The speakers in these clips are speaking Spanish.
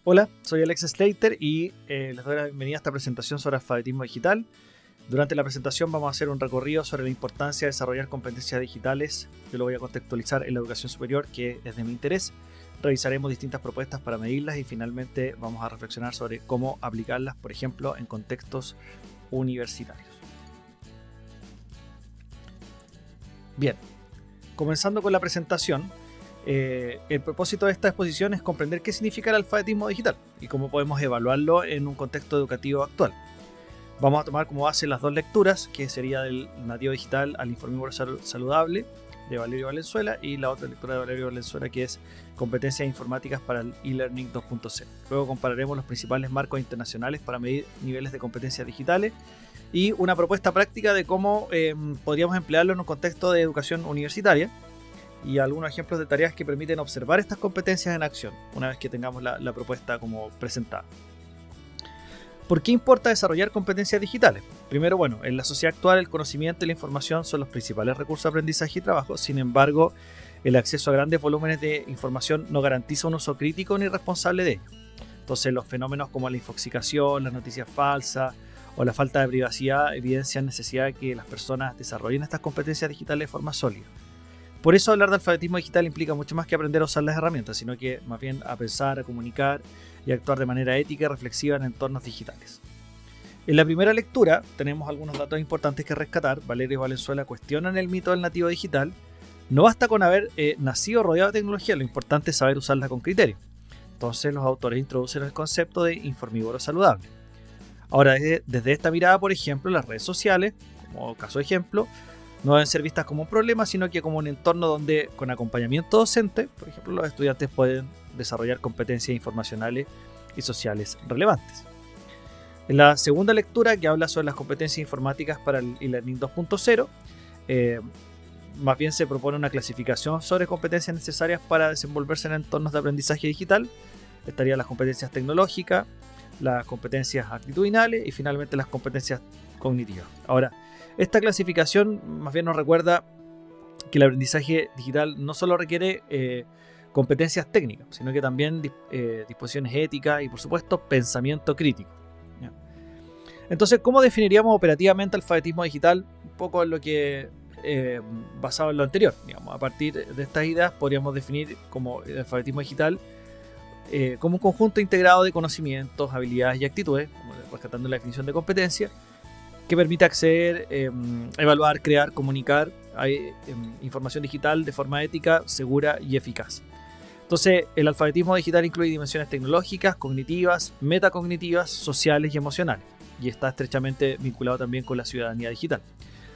Hola, soy Alex Slater y les doy la bienvenida a esta presentación sobre alfabetismo digital. Durante la presentación vamos a hacer un recorrido sobre la importancia de desarrollar competencias digitales. Yo lo voy a contextualizar en la educación superior, que es de mi interés. Revisaremos distintas propuestas para medirlas y finalmente vamos a reflexionar sobre cómo aplicarlas, por ejemplo, en contextos universitarios. Bien, comenzando con la presentación. El propósito de esta exposición es comprender qué significa el alfabetismo digital y cómo podemos evaluarlo en un contexto educativo actual. Vamos a tomar como base las dos lecturas, que sería del nativo digital al informívoro saludable de Valerio Valenzuela y la otra lectura de Valerio Valenzuela, que es competencias informáticas para el e-learning 2.0. Luego compararemos los principales marcos internacionales para medir niveles de competencias digitales y una propuesta práctica de cómo podríamos emplearlo en un contexto de educación universitaria, y algunos ejemplos de tareas que permiten observar estas competencias en acción, una vez que tengamos la propuesta como presentada. ¿Por qué importa desarrollar competencias digitales? Primero, en la sociedad actual el conocimiento y la información son los principales recursos de aprendizaje y trabajo. Sin embargo, el acceso a grandes volúmenes de información no garantiza un uso crítico ni responsable de ello. Entonces, los fenómenos como la infoxicación, las noticias falsas o la falta de privacidad evidencian necesidad de que las personas desarrollen estas competencias digitales de forma sólida. Por eso hablar de alfabetismo digital implica mucho más que aprender a usar las herramientas, sino que más bien a pensar, a comunicar y a actuar de manera ética y reflexiva en entornos digitales. En la primera lectura tenemos algunos datos importantes que rescatar. Valerio Valenzuela cuestionan el mito del nativo digital. No basta con haber nacido rodeado de tecnología, lo importante es saber usarla con criterio. Entonces los autores introducen el concepto de informívoro saludable. Ahora, desde esta mirada, por ejemplo, las redes sociales, como caso de ejemplo, no deben ser vistas como un problema, sino que como un entorno donde, con acompañamiento docente, por ejemplo, los estudiantes pueden desarrollar competencias informacionales y sociales relevantes. En la segunda lectura, que habla sobre las competencias informáticas para el e-learning 2.0, más bien se propone una clasificación sobre competencias necesarias para desenvolverse en entornos de aprendizaje digital. Estarían las competencias tecnológicas, las competencias actitudinales y finalmente las competencias cognitivas. Ahora, esta clasificación más bien nos recuerda que el aprendizaje digital no solo requiere competencias técnicas, sino que también disposiciones éticas y, por supuesto, pensamiento crítico. ¿Ya? Entonces, ¿cómo definiríamos operativamente alfabetismo digital? Un poco en lo que, basado en lo anterior. A partir de estas ideas podríamos definir como el alfabetismo digital como un conjunto integrado de conocimientos, habilidades y actitudes, rescatando la definición de competencia, que permite acceder, evaluar, crear, comunicar información digital de forma ética, segura y eficaz. Entonces, el alfabetismo digital incluye dimensiones tecnológicas, cognitivas, metacognitivas, sociales y emocionales, y está estrechamente vinculado también con la ciudadanía digital.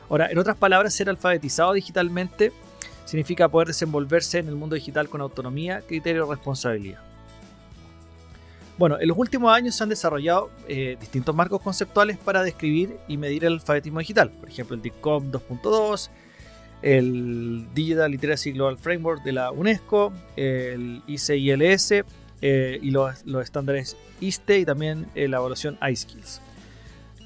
Ahora, en otras palabras, ser alfabetizado digitalmente significa poder desenvolverse en el mundo digital con autonomía, criterio y responsabilidad. En los últimos años se han desarrollado distintos marcos conceptuales para describir y medir el alfabetismo digital. Por ejemplo, el DICOM 2.2, el Digital Literacy Global Framework de la UNESCO, el ICILS y los estándares ISTE y también la evaluación iSkills.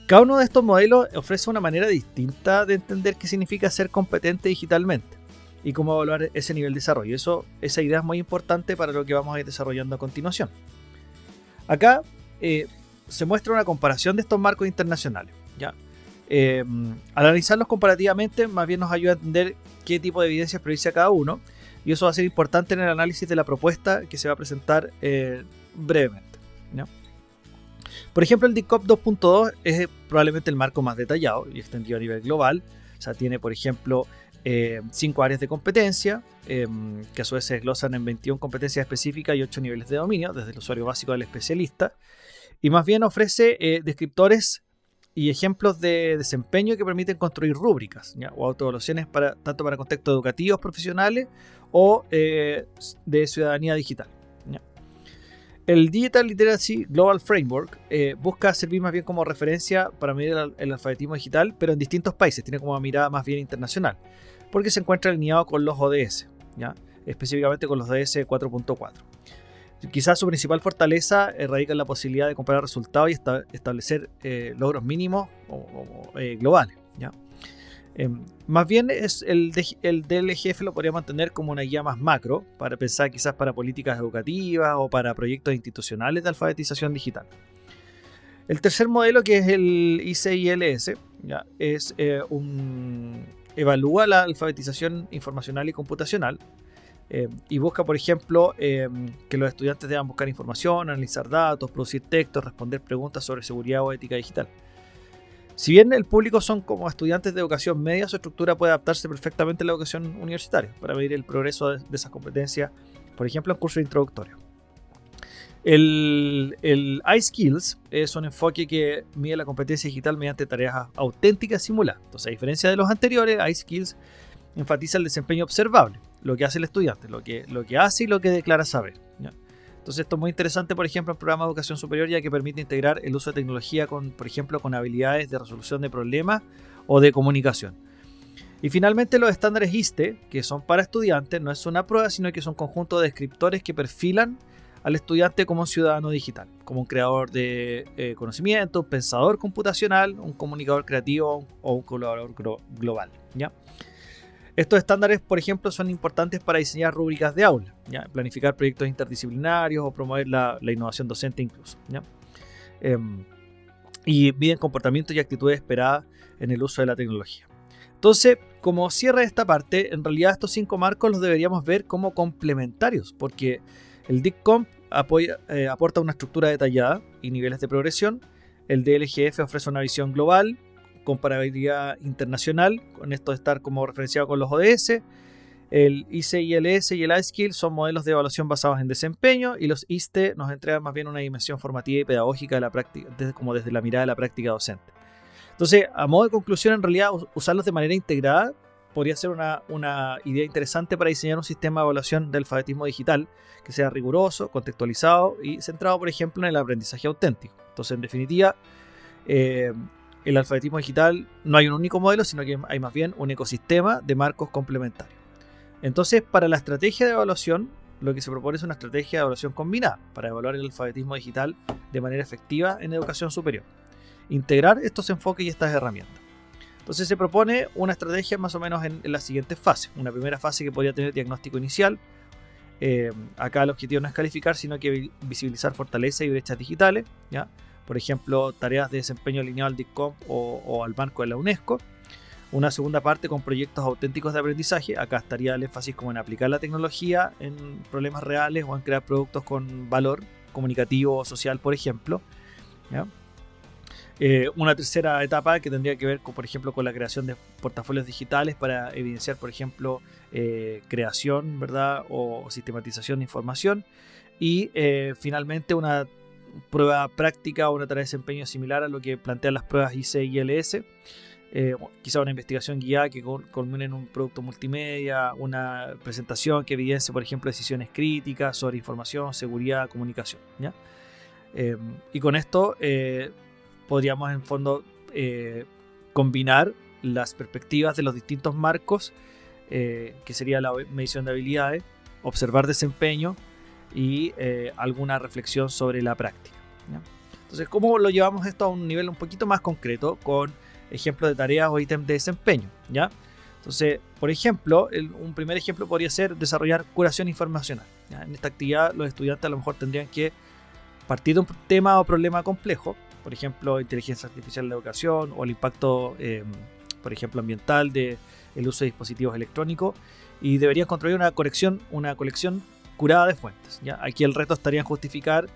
Cada uno de estos modelos ofrece una manera distinta de entender qué significa ser competente digitalmente y cómo evaluar ese nivel de desarrollo. Esa idea es muy importante para lo que vamos a ir desarrollando a continuación. Acá se muestra una comparación de estos marcos internacionales. ¿Ya? Al analizarlos comparativamente, más bien nos ayuda a entender qué tipo de evidencias prioriza cada uno, y eso va a ser importante en el análisis de la propuesta que se va a presentar brevemente. ¿Ya? Por ejemplo, el DICOM 2.2 es probablemente el marco más detallado y extendido a nivel global. O sea, tiene, por ejemplo, 5 áreas de competencia, que a su vez se desglosan en 21 competencias específicas y 8 niveles de dominio, desde el usuario básico al especialista, y más bien ofrece descriptores y ejemplos de desempeño que permiten construir rúbricas, ¿ya? O autoevaluaciones tanto para contextos educativos, profesionales o de ciudadanía digital. ¿Ya? El Digital Literacy Global Framework busca servir más bien como referencia para medir el alfabetismo digital, pero en distintos países, tiene como una mirada más bien internacional, porque se encuentra alineado con los ODS, ¿ya? Específicamente con los ODS 4.4. Quizás su principal fortaleza radica en la posibilidad de comparar resultados y establecer logros mínimos o globales, ¿ya? Más bien el DLGF lo podría mantener como una guía más macro para pensar quizás para políticas educativas o para proyectos institucionales de alfabetización digital. El tercer modelo, que es el ICILS, ¿ya? Evalúa la alfabetización informacional y computacional y busca, por ejemplo, que los estudiantes deban buscar información, analizar datos, producir textos, responder preguntas sobre seguridad o ética digital. Si bien el público son como estudiantes de educación media, su estructura puede adaptarse perfectamente a la educación universitaria para medir el progreso de esas competencias, por ejemplo, en cursos introductorios. El iSkills es un enfoque que mide la competencia digital mediante tareas auténticas simuladas. Entonces, a diferencia de los anteriores, iSkills enfatiza el desempeño observable, lo que hace el estudiante, lo que hace y lo que declara saber, ¿ya? Entonces esto es muy interesante, por ejemplo, en programas de educación superior, ya que permite integrar el uso de tecnología por ejemplo, con habilidades de resolución de problemas o de comunicación. Y finalmente los estándares ISTE, que son para estudiantes, no es una prueba, sino que es un conjunto de descriptores que perfilan al estudiante como un ciudadano digital, como un creador de conocimiento, un pensador computacional, un comunicador creativo o un colaborador global, ¿ya? Estos estándares, por ejemplo, son importantes para diseñar rúbricas de aula, ¿ya? Planificar proyectos interdisciplinarios o promover la innovación docente incluso, ¿ya? Y miden comportamientos y actitudes esperadas en el uso de la tecnología. Entonces, como cierre de esta parte, en realidad estos 5 marcos los deberíamos ver como complementarios, porque el DICCOMP aporta una estructura detallada y niveles de progresión, el DLGF ofrece una visión global, comparabilidad internacional, con esto de estar como referenciado con los ODS. El ICILS y el iSkills son modelos de evaluación basados en desempeño, y los ISTE nos entregan más bien una dimensión formativa y pedagógica de la práctica, desde la mirada de la práctica docente. Entonces, a modo de conclusión, en realidad usarlos de manera integrada podría ser una idea interesante para diseñar un sistema de evaluación del alfabetismo digital que sea riguroso, contextualizado y centrado, por ejemplo, en el aprendizaje auténtico. Entonces, en definitiva, el alfabetismo digital no hay un único modelo, sino que hay más bien un ecosistema de marcos complementarios. Entonces, para la estrategia de evaluación, lo que se propone es una estrategia de evaluación combinada para evaluar el alfabetismo digital de manera efectiva en educación superior. Integrar estos enfoques y estas herramientas. Entonces se propone una estrategia más o menos en las siguientes fases. Una primera fase que podría tener diagnóstico inicial. Acá el objetivo no es calificar, sino que visibilizar fortalezas y brechas digitales, ¿ya? Por ejemplo, tareas de desempeño alineado al DICCOMP o al marco de la UNESCO. Una segunda parte con proyectos auténticos de aprendizaje. Acá estaría el énfasis como en aplicar la tecnología en problemas reales o en crear productos con valor comunicativo o social, por ejemplo, ¿ya? Una tercera etapa que tendría que ver con, por ejemplo, con la creación de portafolios digitales para evidenciar, por ejemplo, creación, ¿verdad? O sistematización de información. Y finalmente una prueba práctica o una tarea de desempeño similar a lo que plantean las pruebas ICILS. Quizá una investigación guiada que culmine en un producto multimedia, una presentación que evidencie, por ejemplo, decisiones críticas sobre información, seguridad, comunicación, ¿ya? Y con esto podríamos en fondo combinar las perspectivas de los distintos marcos, que sería la medición de habilidades, observar desempeño y alguna reflexión sobre la práctica, ¿ya? Entonces, ¿cómo lo llevamos esto a un nivel un poquito más concreto con ejemplos de tareas o ítems de desempeño, ¿ya? Entonces, por ejemplo, un primer ejemplo podría ser desarrollar curación informacional, ¿ya? En esta actividad los estudiantes a lo mejor tendrían que partir de un tema o problema complejo, por ejemplo, inteligencia artificial en la educación o el impacto, por ejemplo, ambiental del uso de dispositivos electrónicos, y deberían construir una colección curada de fuentes, ¿ya? Aquí el reto estaría en justificar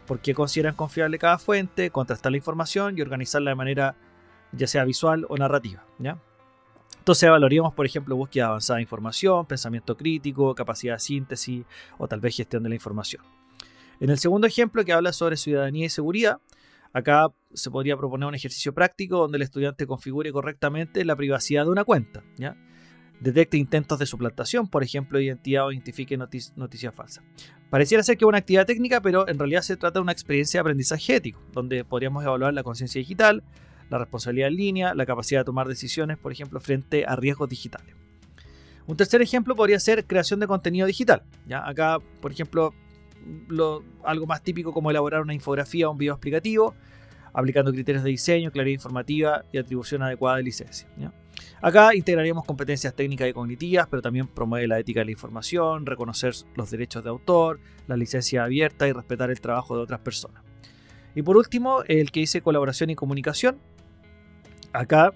por qué consideran confiable cada fuente, contrastar la información y organizarla de manera ya sea visual o narrativa, ¿ya? Entonces evaluaríamos, por ejemplo, búsqueda avanzada de información, pensamiento crítico, capacidad de síntesis o tal vez gestión de la información. En el segundo ejemplo, que habla sobre ciudadanía y seguridad, acá se podría proponer un ejercicio práctico donde el estudiante configure correctamente la privacidad de una cuenta, ¿ya? Detecte intentos de suplantación, por ejemplo, identidad o identifique noticias falsas. Pareciera ser que es una actividad técnica, pero en realidad se trata de una experiencia de aprendizaje ético, donde podríamos evaluar la conciencia digital, la responsabilidad en línea, la capacidad de tomar decisiones, por ejemplo, frente a riesgos digitales. Un tercer ejemplo podría ser creación de contenido digital, ¿ya? Acá, por ejemplo, algo más típico como elaborar una infografía o un video explicativo, aplicando criterios de diseño, claridad informativa y atribución adecuada de licencia, ¿ya? Acá integraríamos competencias técnicas y cognitivas, pero también promueve la ética de la información, reconocer los derechos de autor, la licencia abierta y respetar el trabajo de otras personas. Y por último, el que dice colaboración y comunicación. Acá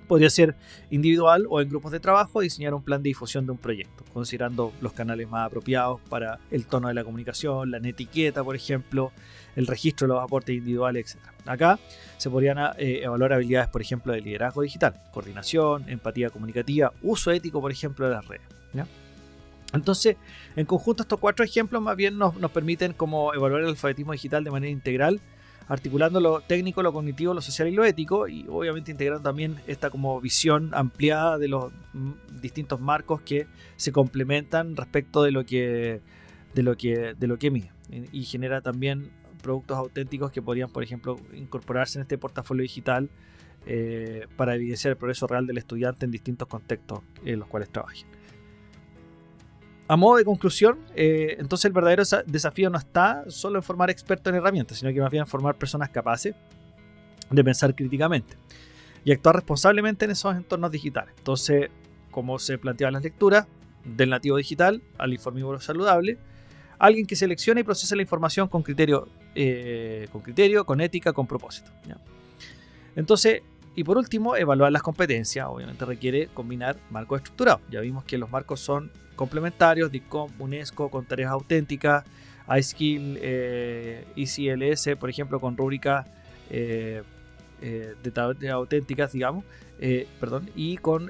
podría ser individual o en grupos de trabajo diseñar un plan de difusión de un proyecto, considerando los canales más apropiados para el tono de la comunicación, la netiqueta, por ejemplo, el registro de los aportes individuales, etc. Acá se podrían evaluar habilidades, por ejemplo, de liderazgo digital, coordinación, empatía comunicativa, uso ético, por ejemplo, de las redes, ¿ya? Entonces, en conjunto, estos 4 ejemplos más bien nos permiten como evaluar el alfabetismo digital de manera integral, articulando lo técnico, lo cognitivo, lo social y lo ético, y obviamente integrando también esta como visión ampliada de los distintos marcos que se complementan respecto de lo que mide, y genera también productos auténticos que podrían, por ejemplo, incorporarse en este portafolio digital para evidenciar el progreso real del estudiante en distintos contextos en los cuales trabajen. A modo de conclusión, entonces el verdadero desafío no está solo en formar expertos en herramientas, sino que más bien en formar personas capaces de pensar críticamente y actuar responsablemente en esos entornos digitales. Entonces, como se planteaban las lecturas, del nativo digital al informívoro saludable, alguien que selecciona y procesa la información con criterio, con ética, con propósito, ¿ya? Entonces, y por último, evaluar las competencias. Obviamente requiere combinar marcos estructurados. Ya vimos que los marcos son complementarios, DICOM, UNESCO con tareas auténticas, iSkill, ECLS, por ejemplo, con rúbricas de tareas auténticas, digamos, y con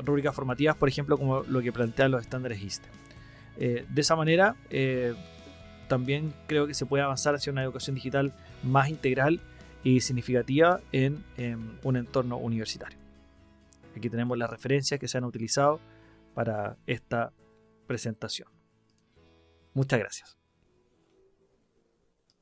rúbricas formativas, por ejemplo, como lo que plantean los estándares ISTE. De esa manera, también creo que se puede avanzar hacia una educación digital más integral y significativa en un entorno universitario. Aquí tenemos las referencias que se han utilizado para esta presentación. Muchas gracias.